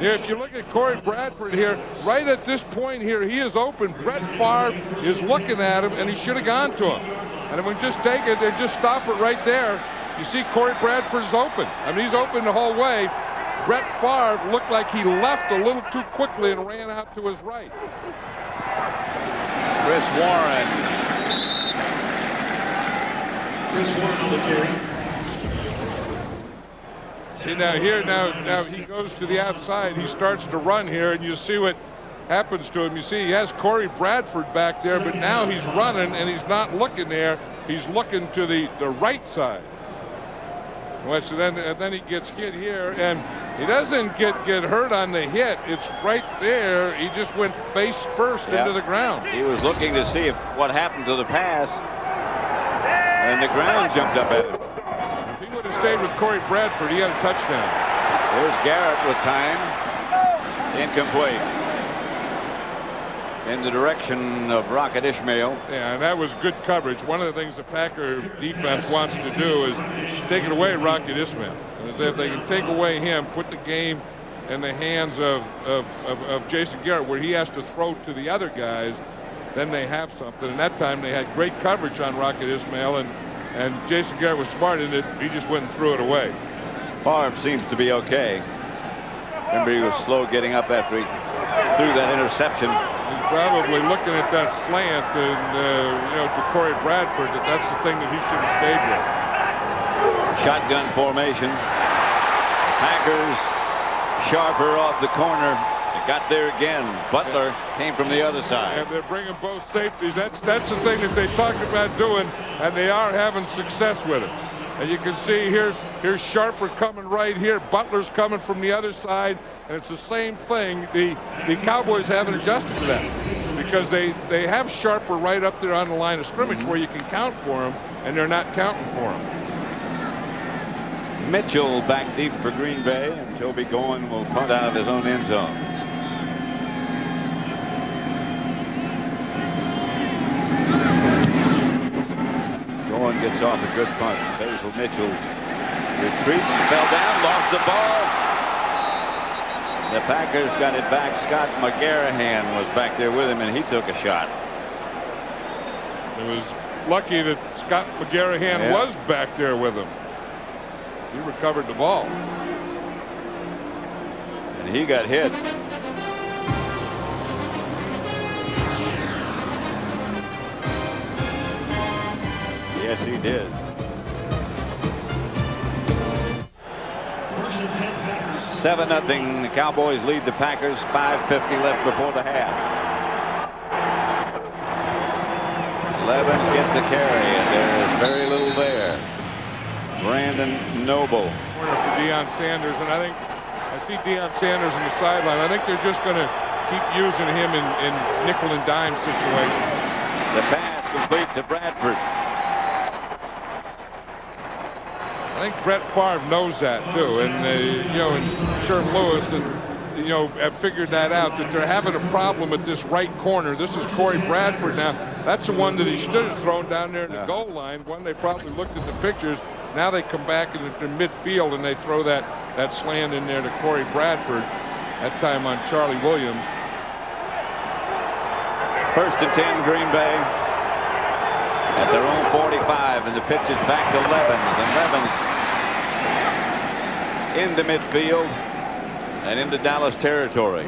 Yeah, if you look at Corey Bradford here, right at this point here, he is open. Brett Favre is looking at him, and he should have gone to him. And if we just take it and just stop it right there, you see Corey Bradford's open. I mean, he's open the whole way. Brett Favre looked like he left a little too quickly and ran out to his right. Chris Warren. Chris Warren on the carry. See now he goes to the outside. He starts to run here, and you see what happens to him. You see he has Corey Bradford back there, but now he's running and he's not looking there. He's looking to the right side. Well, so then he gets hit here, and he doesn't get hurt on the hit. It's right there. He just went face first into the ground. He was looking to see what happened to the pass, and the ground jumped up at him. If he would have stayed with Corey Bradford, he had a touchdown. There's Garrett with time. Incomplete. In the direction of Rocket Ismail. Yeah, and that was good coverage. One of the things the Packer defense wants to do is take it away Rocket Ismail. And if they can take away him, put the game in the hands of Jason Garrett, where he has to throw to the other guys, then they have something. And that time they had great coverage on Rocket Ismail, and Jason Garrett was smart in it. He just went and threw it away. Favre seems to be okay. Remember, he was slow getting up after he threw that interception. He's probably looking at that slant and to Corey Bradford that's the thing that he should have stayed with. Shotgun formation. Packers sharper off the corner. It got there again. Butler came from the other side. And they're bringing both safeties. That's the thing that they talked about doing, and they are having success with it. And you can see here's Sharper coming right here. Butler's coming from the other side. And it's the same thing. The Cowboys haven't adjusted to that because they have Sharper right up there on the line of scrimmage where you can count for him, and they're not counting for him. Mitchell back deep for Green Bay, and Toby Goen will punt out of his own end zone. Goen gets off a good punt. Basil Mitchell retreats, fell down, lost the ball. The Packers got it back. Scott McGarrahan was back there with him, and he took a shot. It was lucky that Scott McGarrahan was back there with him. He recovered the ball. And he got hit. Yes, he did. 7-0. The Cowboys lead the Packers. 5:50 left before the half. Levens gets a carry, and there is very little there. Brandon Noble. Corner for Deion Sanders, and I see Deion Sanders on the sideline. I think they're just going to keep using him in nickel and dime situations. The pass complete to Bradford. I think Brett Favre knows that too, and and Sherm Lewis have figured that out, that they're having a problem at this right corner. This is Corey Bradford now. That's the one that he should have thrown down there in the goal line. One they probably looked at the pictures. Now they come back into midfield and they throw that slant in there to Corey Bradford. That time on Charlie Williams. 1st and 10, Green Bay. At their own 45, and the pitch is back to Levens, and Levens into midfield and into Dallas territory.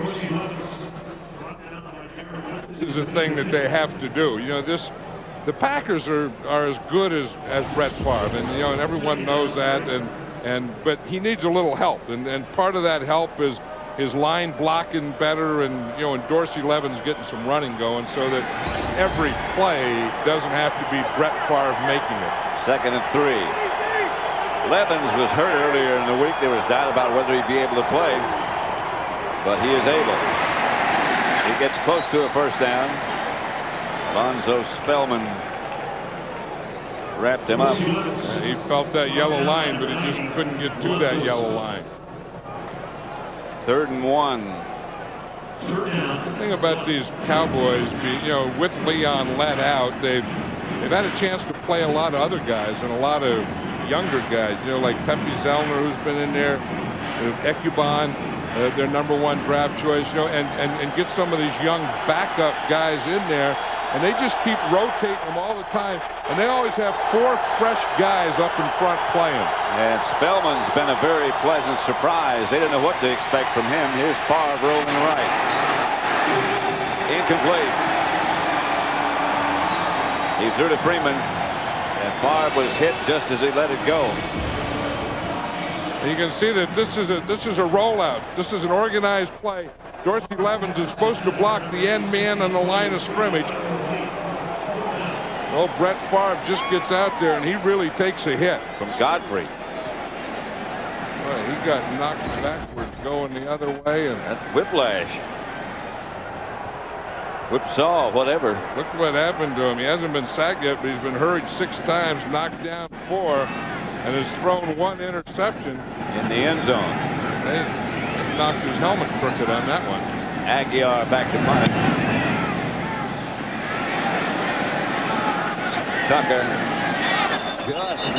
This is a thing that they have to do. The Packers are as good as Brett Favre, and everyone knows that, but he needs a little help, and part of that help is his line blocking better, and Dorsey Levens getting some running going so that every play doesn't have to be Brett Favre making it. 2nd and 3. Levens was hurt earlier in the week. There was doubt about whether he'd be able to play, but he is able. He gets close to a first down. Alonzo Spellman wrapped him up. He felt that yellow line, but he just couldn't get to that yellow line. 3rd and 1. The thing about these Cowboys, with Leon let out, they've had a chance to play a lot of other guys and a lot of younger guys, like Pepe Zellner, who's been in there, Ekuban. their #1 draft choice, and get some of these young backup guys in there, and they just keep rotating them all the time, and they always have 4 fresh guys up in front playing. And Spellman's been a very pleasant surprise. They didn't know what to expect from him. Here's Favre rolling right. Incomplete. He threw to Freeman, and Favre was hit just as he let it go. And you can see that this is a rollout. This is an organized play. Dorsey Levens is supposed to block the end man on the line of scrimmage. Well, Brett Favre just gets out there and he really takes a hit from Godfrey. Well, he got knocked backwards going the other way, and that whiplash. Whipsaw, whatever. Look what happened to him. He hasn't been sacked yet, but he's been hurried 6 times, knocked down 4, and has thrown 1 interception in the end zone. They knocked his helmet crooked on that one. Aguiar back to punt. Tucker just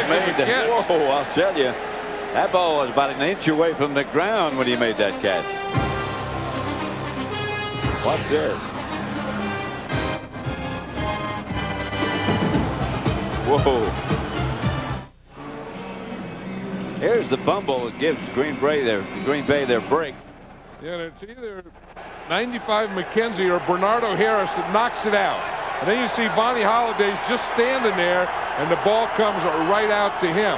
made the catch. Whoa, I'll tell you, that ball was about an inch away from the ground when he made that catch. What's this? Whoa. Here's the fumble that gives Green Bay their break. Yeah, it's either 95 McKenzie or Bernardo Harris that knocks it out. And then you see Vonnie Holliday's just standing there, and the ball comes right out to him.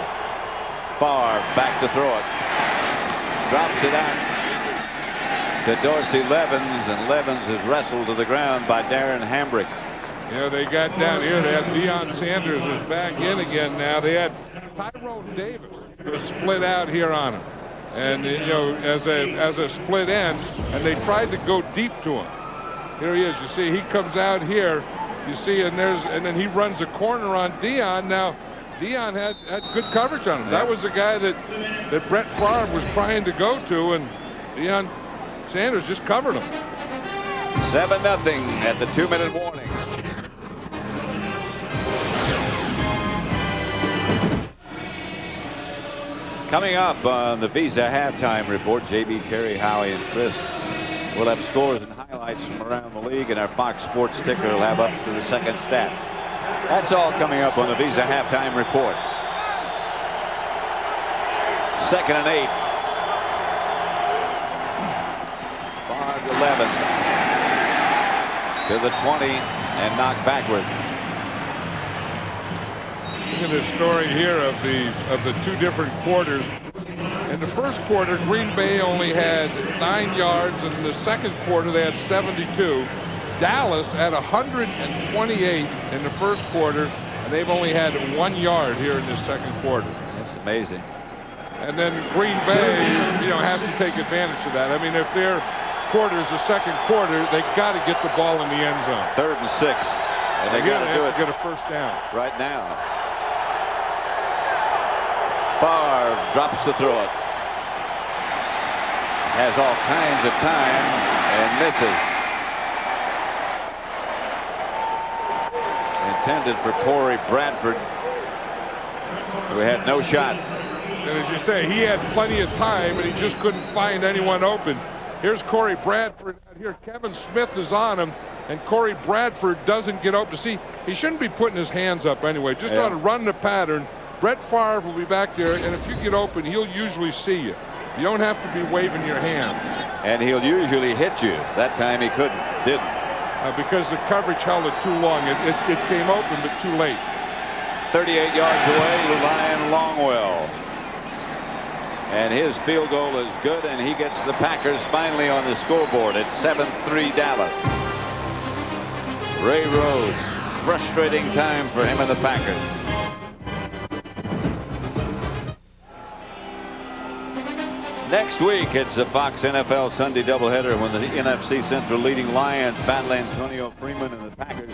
Favre back to throw it. Drops it out to Dorsey Levens, and Levens is wrestled to the ground by Darren Hambrick. Yeah, they got down here. They had Deion Sanders is back in again now. They had Tyrone Davis was split out here on him, and as a split end, and they tried to go deep to him. Here he is. You see, he comes out here. You see, and then he runs a corner on Deion. Now, Deion had good coverage on him. Yeah. That was the guy that Brett Favre was trying to go to, and Deion Sanders just covered him. 7-0 at the 2-minute warning. Coming up on the Visa halftime report, JB, Terry, Howie, and Chris will have scores and highlights from around the league, and our Fox Sports ticker will have up to the second stats. That's all coming up on the Visa halftime report. 2nd and 8. 5-11 to the 20 and knocked backward. Look at this story here of the 2 different quarters. In the first quarter, Green Bay only had 9 yards. In the second quarter, they had 72. Dallas had 128 in the first quarter, and they've only had 1 yard here in the second quarter. That's amazing. And then Green Bay, has to take advantage of that. I mean, if their quarter's the second quarter, they got to get the ball in the end zone. 3rd and 6, and they got to do it. Get a first down right now. Favre drops to throw it. Has all kinds of time and misses. Intended for Corey Bradford, who had no shot. And as you say, he had plenty of time, and he just couldn't find anyone open. Here's Corey Bradford out here. Kevin Smith is on him, and Corey Bradford doesn't get open. See, he shouldn't be putting his hands up anyway. Just ought to run the pattern. Brett Favre will be back there, and if you get open, he'll usually see you. You don't have to be waving your hands. And he'll usually hit you. That time he didn't. Because the coverage held it too long. It came open, but too late. 38 yards away, Ryan Longwell. And his field goal is good, and he gets the Packers finally on the scoreboard. It's 7-3 Dallas. Ray Rhodes, frustrating time for him and the Packers. Next week, it's a Fox NFL Sunday doubleheader when the NFC Central leading Lions battle Antonio Freeman and the Packers.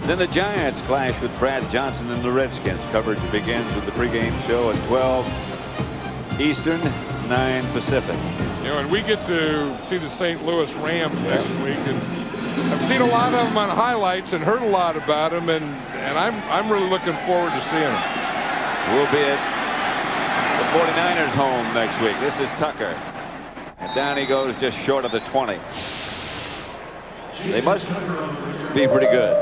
Then the Giants clash with Brad Johnson and the Redskins. Coverage begins with the pregame show at 12 Eastern, 9 Pacific. And we get to see the St. Louis Rams next week, and I've seen a lot of them on highlights and heard a lot about them, and I'm really looking forward to seeing them. We'll be at The 49ers home next week. This is Tucker. And down he goes just short of the 20. They must be pretty good,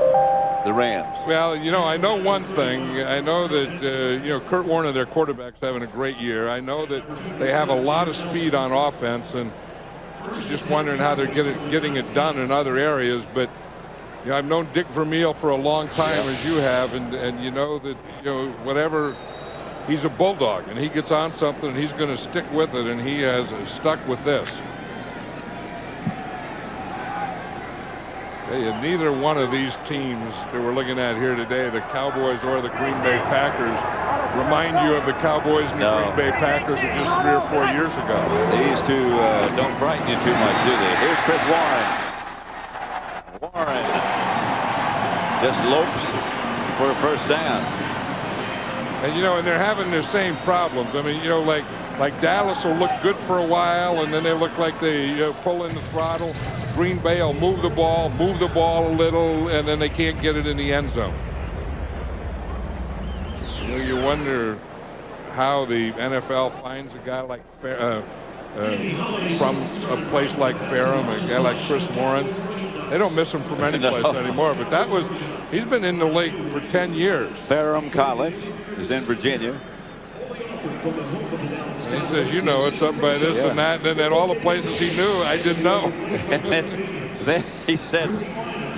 the Rams. Well, you know, I know one thing. I know that, you know, Kurt Warner, their quarterback's having a great year. I know that they have a lot of speed on offense, and just wondering how they're getting it done in other areas. But, you know, I've known Dick Vermeil for a long time, as you have, and you know that, you know, whatever, he's a bulldog, and he gets on something, and he's going to stick with it, and he has stuck with this. Hey, and neither one of these teams that we're looking at here today, the Cowboys or the Green Bay Packers, remind you of the Cowboys and the Green Bay Packers of just 3 or 4 years ago. These two don't frighten you too much, do they? Here's Chris Warren. Warren just lopes for a first down. And, you know, and they're having the same problems. I mean, you know, like Dallas will look good for a while, and then they look like they pull in the throttle. Green Bay will move the ball a little, and then they can't get it in the end zone. You know, you wonder how the NFL finds a guy like from a place like Ferrum, a guy like Chris Warren. They don't miss him from any place anymore, but he's been in the league for 10 years. Ferrum College is in Virginia. And he says, you know, it's up by this and that, and then all the places he knew, I didn't know. And then he said,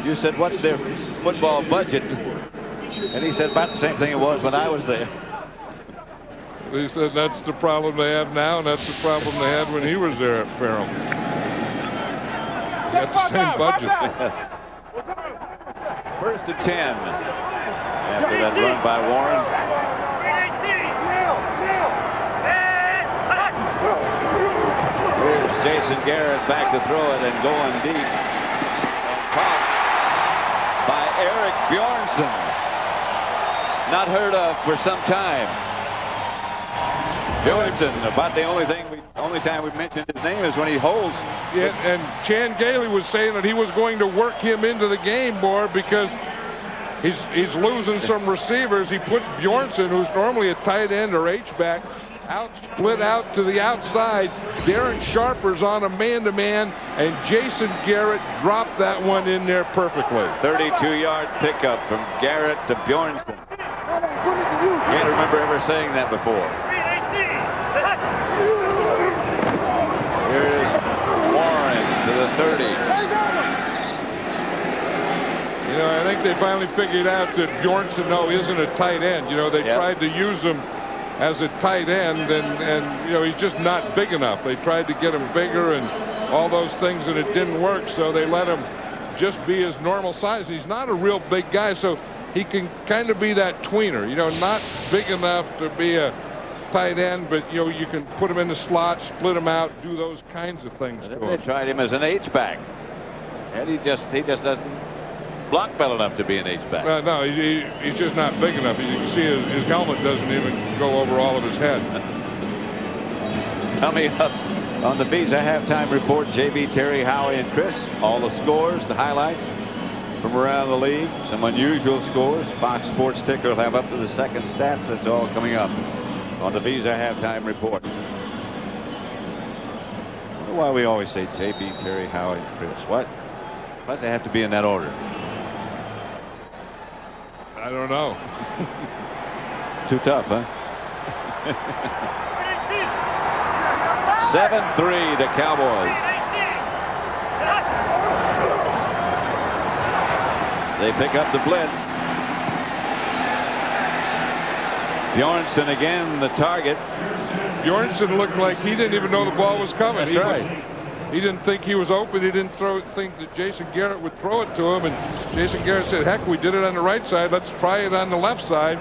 you said, what's their football budget? And he said, about the same thing it was when I was there. He said that's the problem they have now, and that's the problem they had when he was there at Ferrum. They got the same budget. First and 10 after that run by Warren. Here's Jason Garrett back to throw it and going deep. Caught by Eric Bjornsson. Not heard of for some time. Bjornsson, about the only time we've mentioned his name is when he holds. Yeah, and Chan Gailey was saying that he was going to work him into the game more because he's losing some receivers. He puts Bjornsson, who's normally a tight end or H-back, split out to the outside. Darren Sharper's on a man-to-man, and Jason Garrett dropped that one in there perfectly. 32-yard pickup from Garrett to Bjornsson. Can't remember ever saying that before. Here's Warren to the 30. You know, I think they finally figured out that Bjornsson, isn't a tight end. You know, they tried to use him as a tight end, and you know, he's just not big enough. They tried to get him bigger and all those things, and it didn't work, so they let him just be his normal size. He's not a real big guy, so he can kind of be that tweener, you know, not big enough to be a tight end, but you know, you can put him in the slot, split him out, do those kinds of things to him. They tried him as an H-back, and he just doesn't block well enough to be an H-back. No, he's just not big enough. You can see his helmet doesn't even go over all of his head. Coming up on the Visa Halftime Report, JB, Terry, Howie, and Chris. All the scores, the highlights from around the league, some unusual scores. Fox Sports Ticker will have up to the second stats. That's all coming up on the Visa Halftime Report. I wonder why we always say JB, Terry, Howie, and Chris. Why does it have to be in that order? I don't know. Too tough, huh? 7-3 the Cowboys. They pick up the blitz. Bjornsson again, the target. Bjornsson looked like he didn't even know the ball was coming. That's right. He didn't think he was open. He didn't think that Jason Garrett would throw it to him. And Jason Garrett said, heck, we did it on the right side. Let's try it on the left side.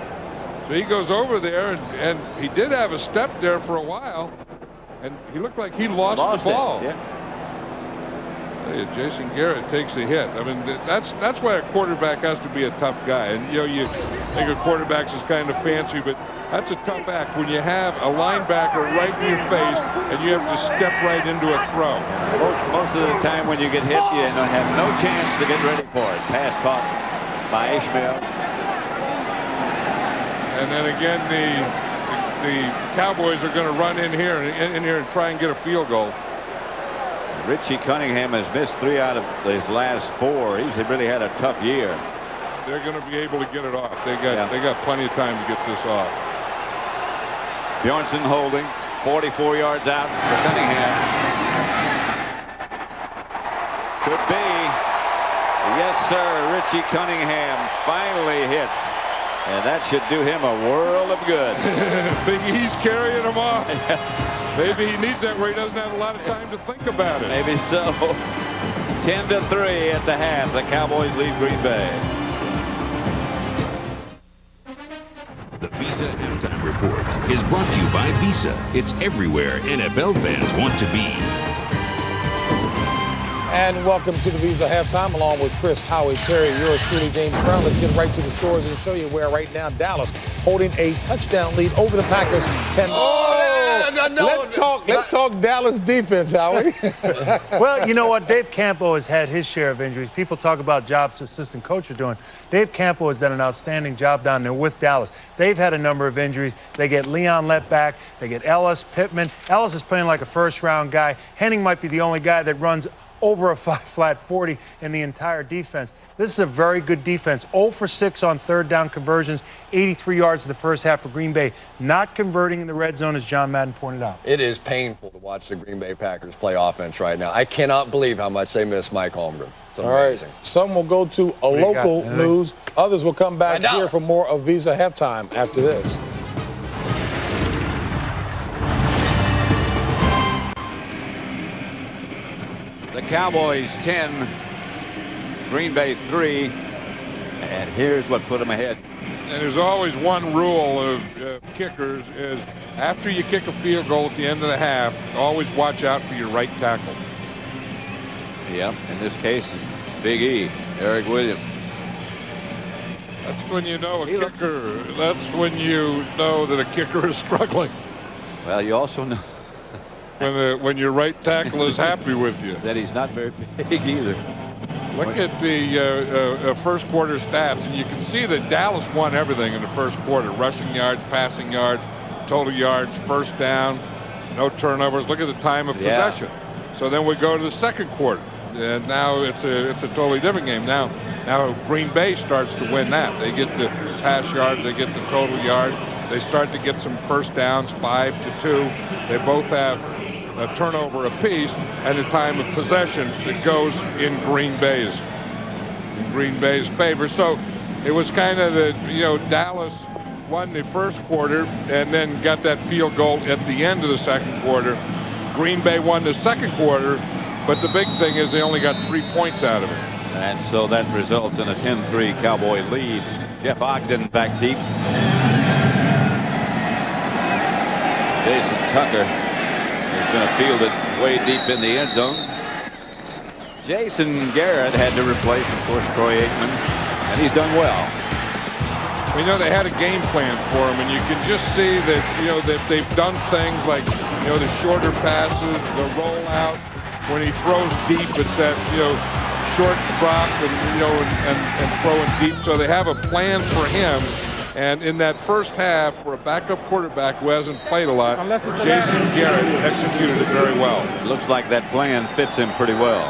So he goes over there, and he did have a step there for a while. And he looked like he lost the ball. It, Jason Garrett takes a hit. I mean, that's why a quarterback has to be a tough guy. And, you know, you think of quarterbacks as kind of fancy, but that's a tough act when you have a linebacker right in your face and you have to step right into a throw. Most of the time when you get hit, you have no chance to get ready for it. Pass caught by Ishmael. And then again, the Cowboys are going to run in here and try and get a field goal. Richie Cunningham has missed 3 out of his last 4. He's really had a tough year. They're going to be able to get it off. They got plenty of time to get this off. Bjornsson holding, 44 yards out for Cunningham. Could be. Yes, sir. Richie Cunningham finally hits. And that should do him a world of good. Big E's carrying him off. Maybe he needs that where he doesn't have a lot of time to think about it. Maybe so. 10-3 at the half. The Cowboys lead Green Bay. The Visa Halftime Report is brought to you by Visa. It's everywhere NFL fans want to be. And welcome to the Visa Halftime, along with Chris, Howie, Terry, yours truly, James Brown. Let's get right to the scores and show you where right now Dallas holding a touchdown lead over the Packers. 10. Let's talk Dallas defense, Howie. Well, you know what? Dave Campo has had his share of injuries. People talk about jobs assistant coach are doing. Dave Campo has done an outstanding job down there with Dallas. They've had a number of injuries. They get Leon let back. They get Ellis, Pittman. Ellis is playing like a first-round guy. Henning might be the only guy that runs over a 5-flat 40 in the entire defense. This is a very good defense. 0 for 6 on third down conversions, 83 yards in the first half for Green Bay. Not converting in the red zone, as John Madden pointed out. It is painful to watch the Green Bay Packers play offense right now. I cannot believe how much they miss Mike Holmgren. It's amazing. All right, some will go to a local news. Others will come back here for more of Visa Halftime after this. The Cowboys 10, Green Bay 3, and here's what put them ahead. And there's always one rule of kickers is after you kick a field goal at the end of the half, always watch out for your right tackle. Yep, in this case, Big E, Eric Williams. That's when you know a kicker. That's when you know that a kicker is struggling. Well, you also know when your right tackle is happy with you. that he's not very big either. Look at the first quarter stats, and you can see that Dallas won everything in the first quarter. Rushing yards, passing yards, total yards, first down, no turnovers. Look at the time of possession. So then we go to the second quarter, and now it's a totally different game. Now Green Bay starts to win that. They get the pass yards, they get the total yards. They start to get some first downs, 5-2. They both have a turnover apiece, and the time of possession that goes in Green Bay's favor. So it was kind of Dallas won the first quarter and then got that field goal at the end of the second quarter. Green Bay won the second quarter, but the big thing is they only got 3 points out of it. And so that results in a 10-3 Cowboy lead. Jeff Ogden back deep. Jason Tucker is going to field it way deep in the end zone. Jason Garrett had to replace, of course, Troy Aikman, and he's done well. We know they had a game plan for him, and you can just see that that they've done things like the shorter passes, the rollouts. When he throws deep, it's that short drop and throwing deep. So they have a plan for him. And in that first half, for a backup quarterback who hasn't played a lot, Jason Garrett executed it very well. It looks like that plan fits him pretty well.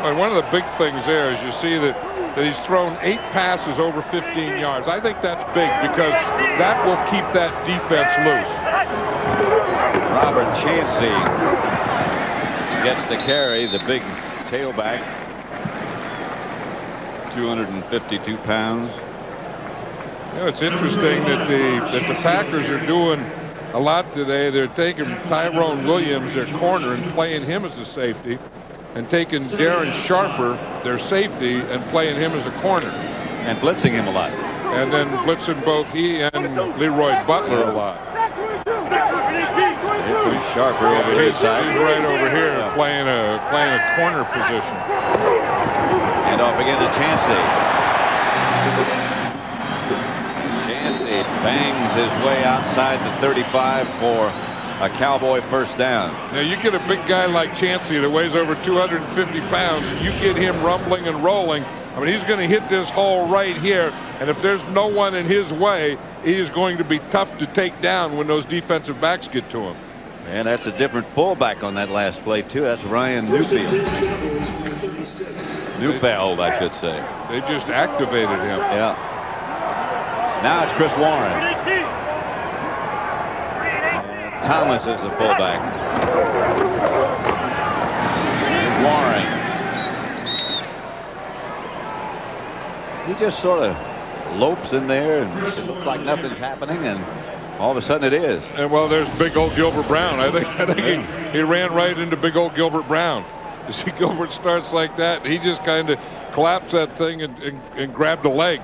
And one of the big things there is you see that he's thrown 8 passes over 15 yards. I think that's big because that will keep that defense loose. Robert Chancey gets the carry, the big tailback, 252 pounds. It's interesting that the Packers are doing a lot today. They're taking Tyrone Williams, their corner, and playing him as a safety, and taking Darren Sharper, their safety, and playing him as a corner. And blitzing him a lot. And then blitzing both he and Leroy Butler a lot. Sharper over his side. He's right over here playing a corner position. And off again to Chancey. Chancey bangs his way outside the 35 for a Cowboy first down. Now you get a big guy like Chancey that weighs over 250 pounds. You get him rumbling and rolling. I mean, he's going to hit this hole right here, and if there's no one in his way, he is going to be tough to take down when those defensive backs get to him. And that's a different fullback on that last play too. That's Ryan Neufeld, I should say. They just activated him. Yeah. Now it's Chris Warren. And Thomas is the fullback. Warren. He just sort of lopes in there, and it looks like nothing's happening, and all of a sudden it is. And well, there's big old Gilbert Brown. I think he ran right into big old Gilbert Brown. You see, Gilbert starts like that. He just kind of collapsed that thing and grabbed a leg.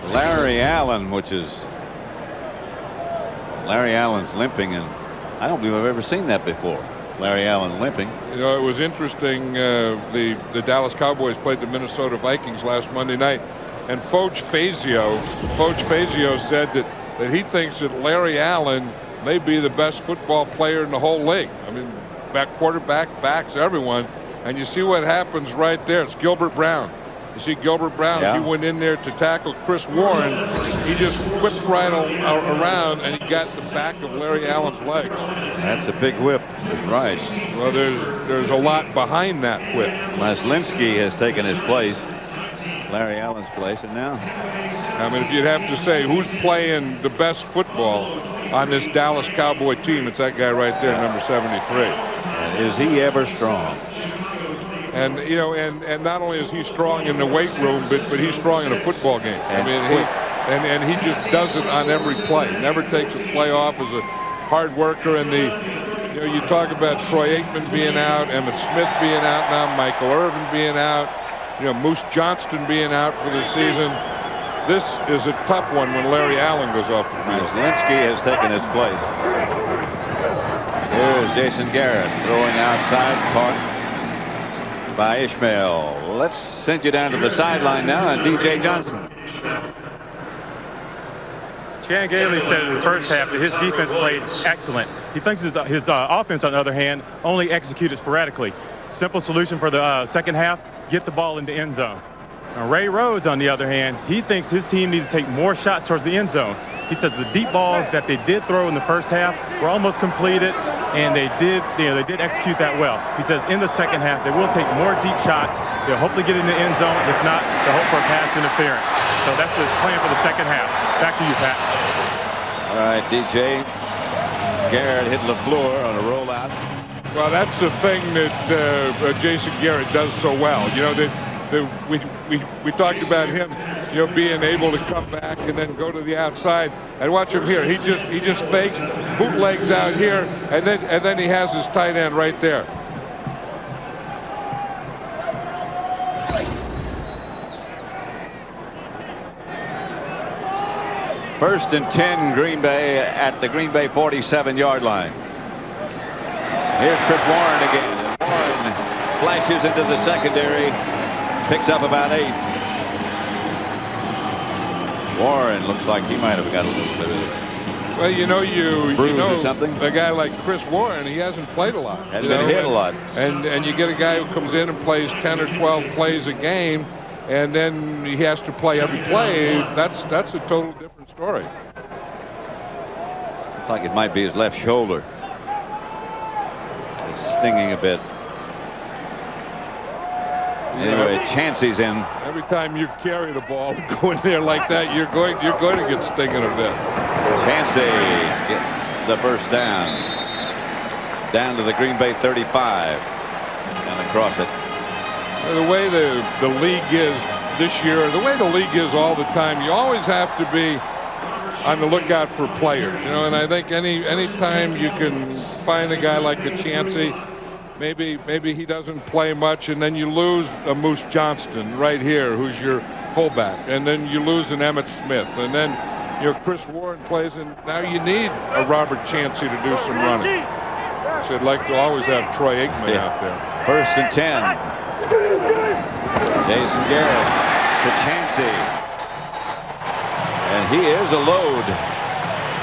Larry Allen's limping, and I don't believe I've ever seen that before. Larry Allen limping. You know, it was interesting. The Dallas Cowboys played the Minnesota Vikings last Monday night, and Foch Fazio said that he thinks that Larry Allen may be the best football player in the whole league. I mean, quarterback, backs, everyone. And you see what happens right there. It's Gilbert Brown. You see Gilbert Brown, yeah. He went in there to tackle Chris Warren. He just whipped right around, and he got the back of Larry Allen's legs. That's a big whip. That's right. Well, there's a lot behind that whip. Maslinski has taken his place, Larry Allen's place, and now. I mean, if you'd have to say who's playing the best football on this Dallas Cowboy team, it's that guy right there, number 73. And is he ever strong? And you know, and not only is he strong in the weight room, but he's strong in a football game. I mean, he just does it on every play. Never takes a play off. As a hard worker. And you talk about Troy Aikman being out, Emmitt Smith being out now, Michael Irvin being out, Moose Johnston being out for the season. This is a tough one when Larry Allen goes off the field. Maslinski has taken his place. Here's Jason Garrett throwing outside, caught by Ishmael. Let's send you down to the sideline now, and DJ Johnson. Chan Gailey said in the first half that his defense played excellent. He thinks his offense, on the other hand, only executed sporadically. Simple solution for the second half: get the ball in the end zone. Now, Ray Rhodes, on the other hand, he thinks his team needs to take more shots towards the end zone. He says the deep balls that they did throw in the first half were almost completed, and they did execute that well. He says in the second half they will take more deep shots. They'll hopefully get in the end zone. If not, they'll hope for a pass interference. So that's the plan for the second half. Back to you, Pat. All right, DJ Garrett hitting the floor on a rollout. Well, that's the thing that Jason Garrett does so well. We talked about him, being able to come back and then go to the outside. And watch him here. He just fakes, bootlegs out here, and then he has his tight end right there. First and 10, Green Bay at the Green Bay 47-yard line. Here's Chris Warren again. Warren flashes into the secondary. Picks up about 8. Warren looks like he might have got a little bit of it. Well, bruise or something. A guy like Chris Warren, he hasn't played a lot. Hasn't been hit a lot. And you get a guy who comes in and plays 10 or 12 plays a game, and then he has to play every play. That's a total different story. Looks like it might be his left shoulder. It's stinging a bit. Anyway, Chancey's in. Every time you carry the ball, go in there like that, you're going to get stinging a bit. Chancey gets the first down. Down to the Green Bay 35. And across it. The way the league is this year, the way the league is all the time, you always have to be on the lookout for players. And I think any time you can find a guy like a Chancey, maybe he doesn't play much, and then you lose a Moose Johnston right here, who's your fullback, and then you lose an Emmitt Smith, and then Chris Warren plays, and now you need a Robert Chancey to do some running. So I'd like to always have Troy Aikman out there. First and 10. Jason Garrett to Chancey, and he is a load.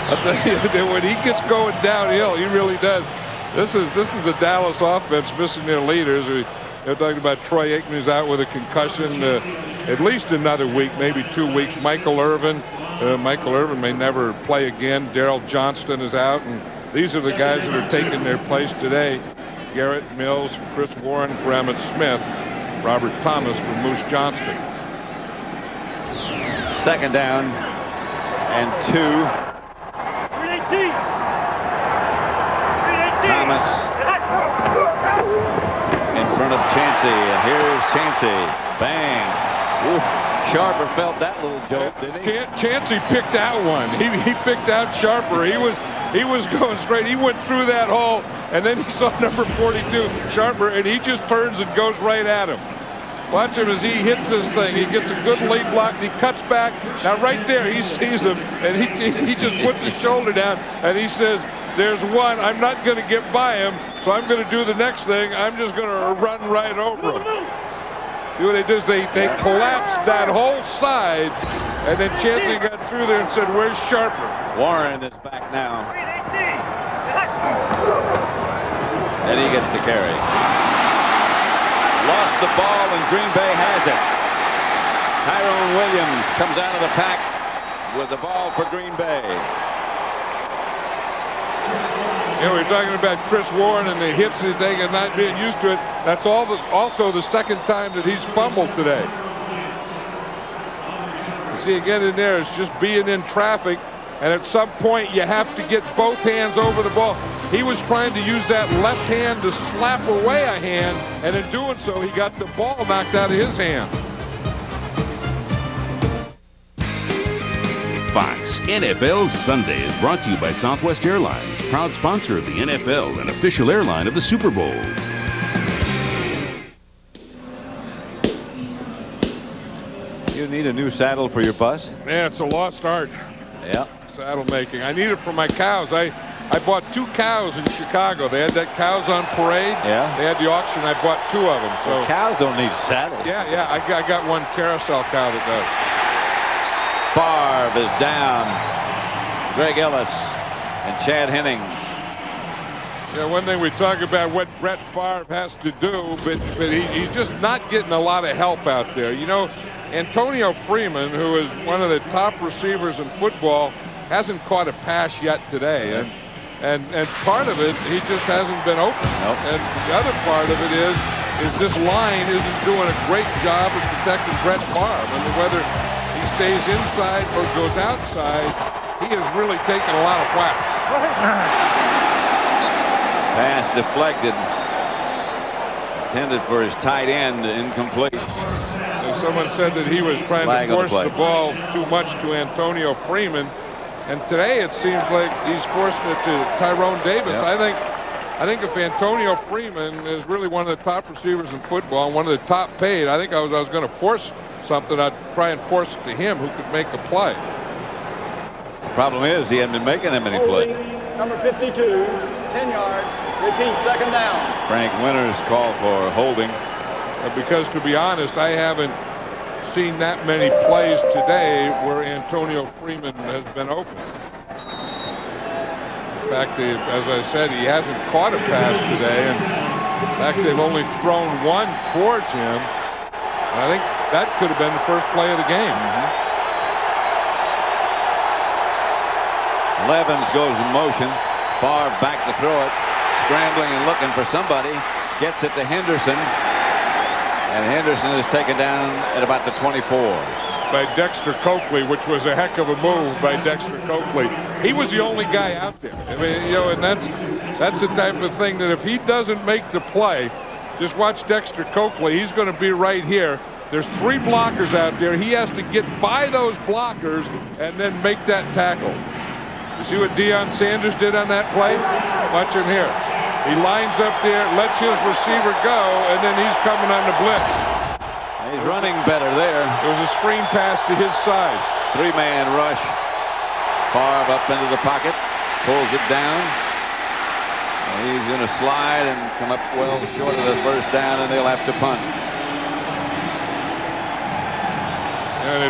I tell you, when he gets going downhill, he really does. This is a Dallas offense missing their leaders. They're talking about Troy Aikman is out with a concussion, at least another week, maybe 2 weeks. Michael Irvin, Michael Irvin may never play again. Daryl Johnston is out, and these are the guys that are taking their place today. Garrett Mills, Chris Warren for Emmett Smith, Robert Thomas for Moose Johnston. 2nd down and 2. Thomas in front of Chancey, and here's Chancey. Bang. Ooh. Sharper felt that little jolt, didn't he? Chancey picked out one. He picked out Sharper. He was going straight. He went through that hole, and then he saw number 42, Sharper, and he just turns and goes right at him. Watch him as he hits this thing. He gets a good lead block, and he cuts back. Now right there, he sees him, and he just puts his shoulder down, and he says, there's one. I'm not going to get by him, so I'm going to do the next thing. I'm just going to run right over him. See what they did is they collapsed that whole side, and then Chancey got through there and said, where's Sharper? Warren is back now. And he gets the carry. Lost the ball, and Green Bay has it. Tyrone Williams comes out of the pack with the ball for Green Bay. You know, we're talking about Chris Warren and the hits and thing and not being used to it. That's also the 2nd time that he's fumbled today. You see again in there, it's just being in traffic, and at some point you have to get both hands over the ball. He was trying to use that left hand to slap away a hand, and in doing so, he got the ball knocked out of his hand. Fox NFL Sunday is brought to you by Southwest Airlines, proud sponsor of the NFL and official airline of the Super Bowl. You need a new saddle for your bus? Yeah, it's a lost art. Yeah. Saddle making. I need it for my cows. I bought 2 cows in Chicago. They had that Cows on Parade. Yeah. They had the auction. I bought 2 of them. So well, cows don't need saddles. Yeah. I got one carousel cow that does. Favre is down. Greg Ellis and Chad Henning. Yeah, one thing we talk about what Brett Favre has to do, but he's just not getting a lot of help out there. You know, Antonio Freeman, who is one of the top receivers in football, hasn't caught a pass yet today. And part of it, he just hasn't been open. Nope. And the other part of it is this line isn't doing a great job of protecting Brett Favre. I mean, whether he stays inside or goes outside, he has really taken a lot of whacks. Pass deflected. Intended for his tight end, incomplete. So someone said that he was trying to force the ball too much to Antonio Freeman. And today it seems like he's forcing it to Tyrone Davis. Yep. I think if Antonio Freeman is really one of the top receivers in football and one of the top paid, I think I was going to force something. I'd try and force it to him who could make a play. The problem is he hasn't been making that many plays. Number 52, 10 yards. Repeat, 2nd down. Frank Winters called for holding. Because to be honest, I haven't seen that many plays today where Antonio Freeman has been open. In fact, as I said, he hasn't caught a pass today, and in fact, they've only thrown one towards him. And I think that could have been the first play of the game. Levens goes in motion. Favre back to throw it. Scrambling and looking for somebody. Gets it to Henderson. And Henderson is taken down at about the 24. By Dexter Coakley, which was a heck of a move by Dexter Coakley. He was the only guy out there. I mean, you know, and that's the type of thing that if he doesn't make the play, just watch Dexter Coakley. He's going to be right here. There's 3 blockers out there. He has to get by those blockers and then make that tackle. You see what Deion Sanders did on that play? Watch him here. He lines up there, lets his receiver go, and then he's coming on the blitz. He's running better there. It was a screen pass to his side. 3-man rush. Favre up into the pocket. Pulls it down. And he's going to slide and come up well short of the first down, and they'll have to punt. And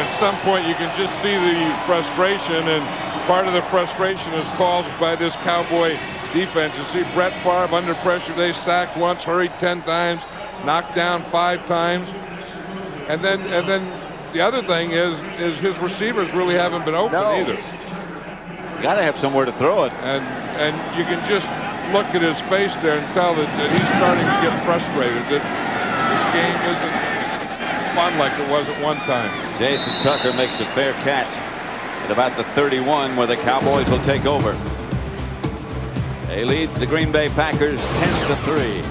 at some point you can just see the frustration, and part of the frustration is caused by this Cowboy defense. You see Brett Favre under pressure. They sacked once, hurried 10 times, knocked down 5 times. And then the other thing is his receivers really haven't been open either. Got to have somewhere to throw it. And you can just look at his face there and tell that he's starting to get frustrated. That this game isn't fun like it was at one time. Jason Tucker makes a fair catch at about the 31, where the Cowboys will take over. They lead the Green Bay Packers 10-3.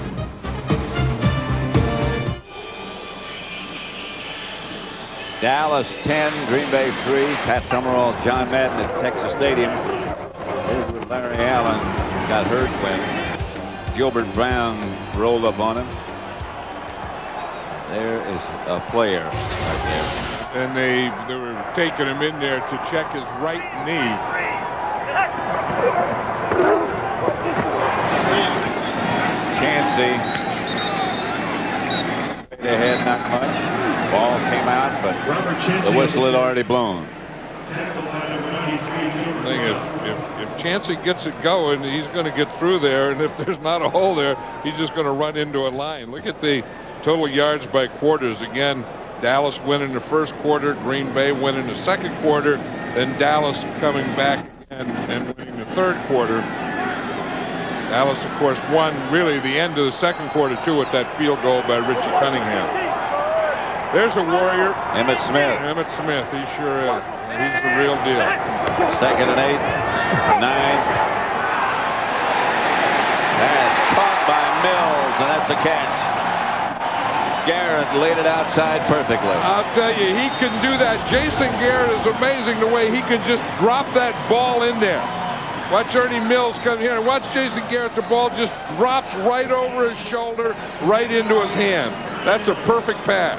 Dallas 10, Green Bay 3. Pat Summerall, John Madden at Texas Stadium. Here's where Larry Allen got hurt when Gilbert Brown rolled up on him. There is a player right there. And they were taking him in there to check his right knee. Chancey. Straight ahead, not much. Ball came out, but the whistle had already blown. Thing if Chancey gets it going, he's going to get through there, and if there's not a hole there, he's just going to run into a line. Look at the total yards by quarters. Again, Dallas winning the first quarter, Green Bay winning the second quarter, then Dallas coming back and winning the third quarter. Dallas, of course, won really the end of the second quarter, too, with that field goal by Richie Cunningham. There's a warrior. Emmitt Smith. Emmitt Smith, he sure is. He's the real deal. 2nd and 8, 9. Pass caught by Mills, and that's a catch. Garrett laid it outside perfectly. I'll tell you, he can do that. Jason Garrett is amazing the way he can just drop that ball in there. Watch Ernie Mills come here and watch Jason Garrett. The ball just drops right over his shoulder, right into his hand. That's a perfect pass.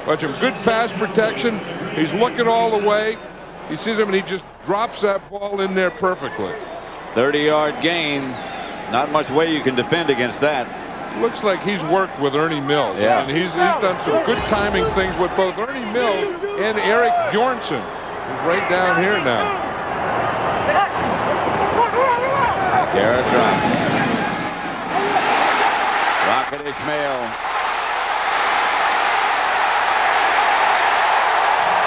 Watch him, good pass protection. He's looking all the way. He sees him and he just drops that ball in there perfectly. 30-yard gain. Not much way you can defend against that. Looks like he's worked with Ernie Mills. Yeah. And he's done some good timing things with both Ernie Mills and Eric Bjornsson. He's right down here now. Garrett drops. Rocket Ishmael.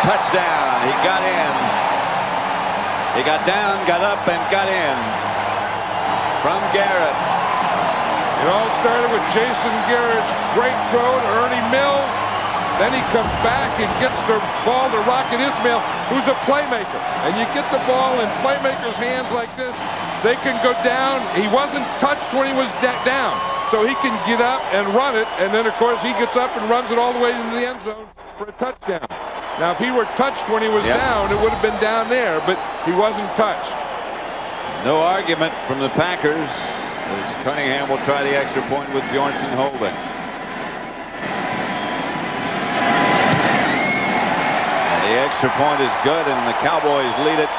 Touchdown. He got in. He got down, got up, and got in. From Garrett. It all started with Jason Garrett's great throw to Ernie Mills. Then he comes back and gets the ball to Rocket Ismail, who's a playmaker. And you get the ball in playmakers' hands like this, they can go down. He wasn't touched when he was down, so he can get up and run it. And then, of course, he gets up and runs it all the way into the end zone for a touchdown. Now, if he were touched when he was down, it would have been down there, but he wasn't touched. No argument from the Packers as Cunningham will try the extra point with Bjornsson holding. And the extra point is good, and the Cowboys lead it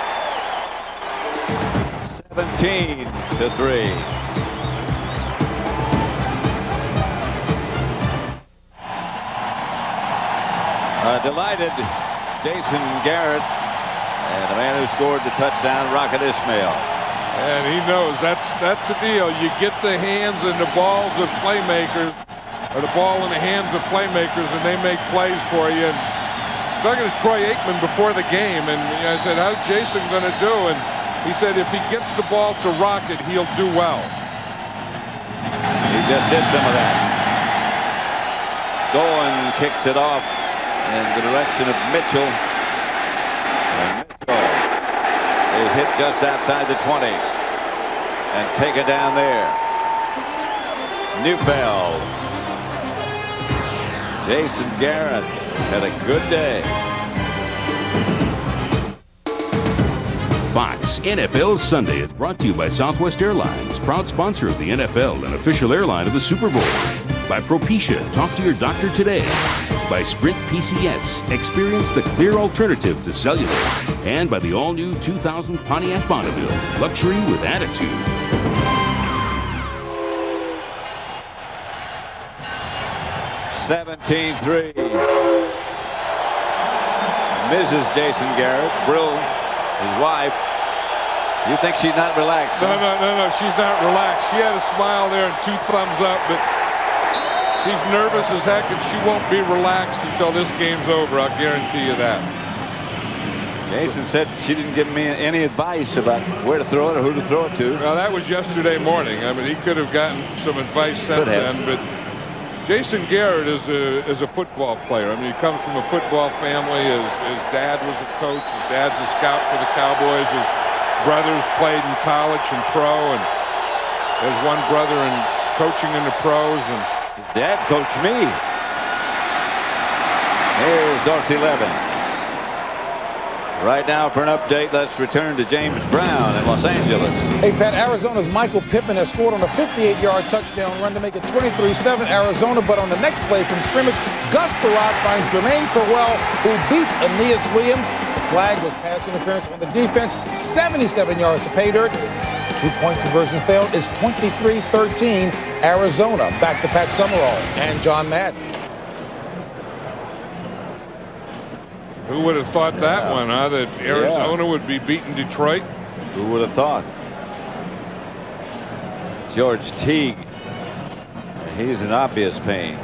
17-3. Delighted Jason Garrett, and the man who scored the touchdown, Rocket Ismail. And he knows that's the deal. You get the hands and the balls of playmakers, or the ball in the hands of playmakers, and they make plays for you. And talking to Troy Aikman before the game, and I said, how's Jason going to do? And he said, if he gets the ball to Rocket, he'll do well. He just did some of that. Dolan kicks it off in the direction of Mitchell. And Mitchell is hit just outside the 20 and taken down there. Neufeld. Jason Garrett had a good day. Fox NFL Sunday is brought to you by Southwest Airlines, proud sponsor of the NFL and official airline of the Super Bowl. By Propecia, talk to your doctor today. By Sprint PCS, experience the clear alternative to cellular. And by the all-new 2000 Pontiac Bonneville, luxury with attitude. (17-3). Mrs. Jason Garrett, Brill, his wife. You think she's not relaxed? No, she's not relaxed. She had a smile there and two thumbs up, but She's nervous as heck, and she won't be relaxed until this game's over. I'll guarantee you that. Jason said she didn't give me any advice about where to throw it or who to throw it to. Well, that was yesterday morning. I mean, he could have gotten some advice since then, but Jason Garrett is a football player. I mean, he comes from a football family. His dad was a coach. His dad's a scout for the Cowboys. His brothers played in college and pro, and there's one brother in coaching in the pros. And his dad coached me. Here's Dorsey Levin. Right now for an update, let's return to James Brown in Los Angeles. Hey, Pat, Arizona's Michael Pittman has scored on a 58-yard touchdown run to make it 23-7 Arizona, but on the next play from scrimmage, Gus Barrett finds Jermaine Crowell, who beats Aeneas Williams. The flag was pass interference on the defense, 77 yards to pay dirt. Two-point conversion failed. It's 23-13 Arizona. Back to Pat Summerall and John Madden. who would have thought that one, huh? That Arizona would be beating Detroit? Who would have thought? George Teague. He's in obvious pain.